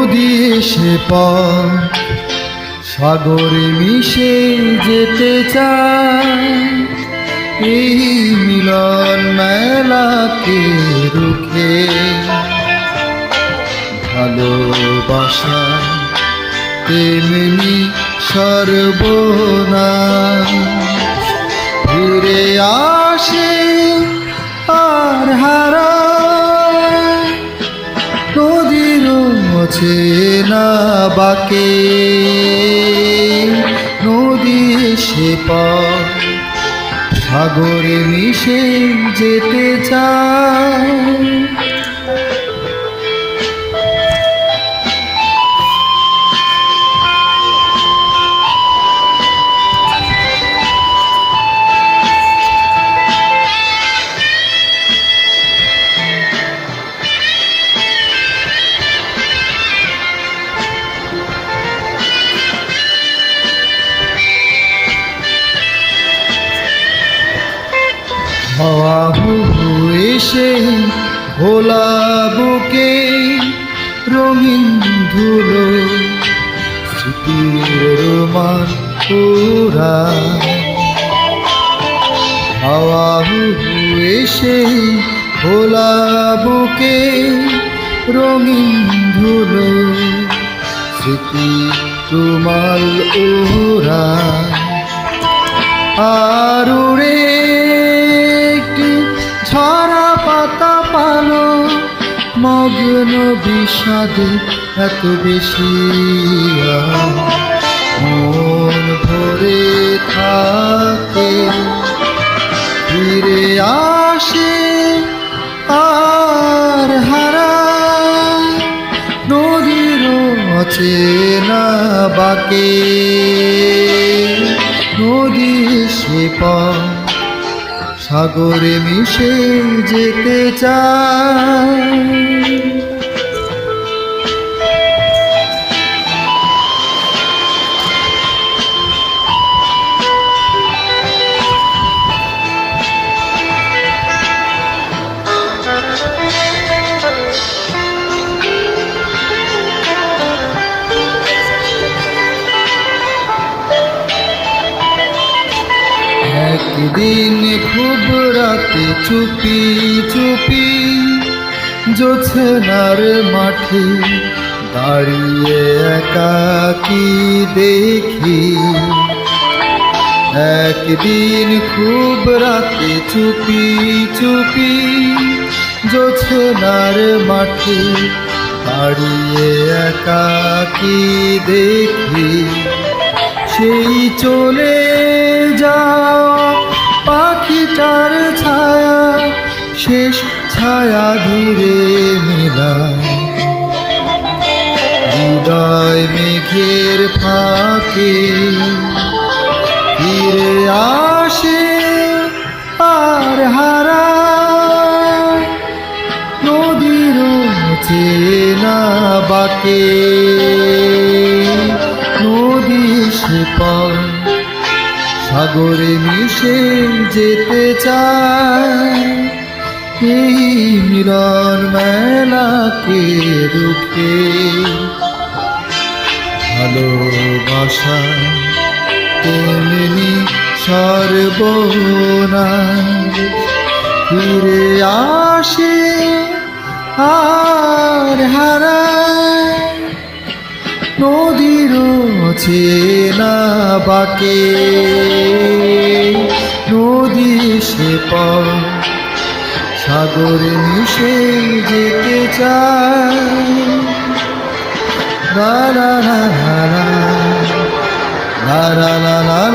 নদী এসে পর সাগরে মিশে যেতে চায়, এই মিলন মেলাকে রুখে ভালোবাসা তেমনি সর্বনাশ ফিরে আসে আর হারায়, নদীর অচেনা বাঁকে নদী এসে পর সাগরে মিশে যেতে চায়। হাওয়া হুহু এসে ভোলা বুকে রঙিন ধুলো স্মৃতির রোমান পুরা। হাওয়া হুহু এসে ভোলা বুকে রঙিন ধুলো স্মৃতি রুমাল ওরা। আর উড়ে ঝরা পাতা পালো মগ্ন বিষাদে এত বেশি মন ভরে থাকে, ফিরে আসে আর হারায়, নদীর অচেনা বাঁকে নদী এসে পর সাগরে মিশে যেতে চায়। একদিন খুব রাতে চুপি চুপি জোছনার মাঠে দাঁড়িয়ে একাকী দেখি। একদিন খুব রাতে চুপি চুপি জোছনার মাঠে দাঁড়িয়ে একাকী দেখি, সেই চলে যাওয়া পাখিটার ছায়া শেষ ছায়া ধীরে মেলায়, হৃদয় মেঘের ফাঁকে ফিরে আসে আর হারায়, নদীর চেনা বাঁকে নদী এসে পর সাগরে মিশে যেতে চায়, এই মিলন মেলাকে রুখে ভালোবাসা তেমনি সর্বনাশ ফিরে আসে আর হারায়, নদীর অচেনা বাঁকে নদী এসে পর সাগরে মিশে যেতে চায়। লা লা লা লা লা লা লা লা লা।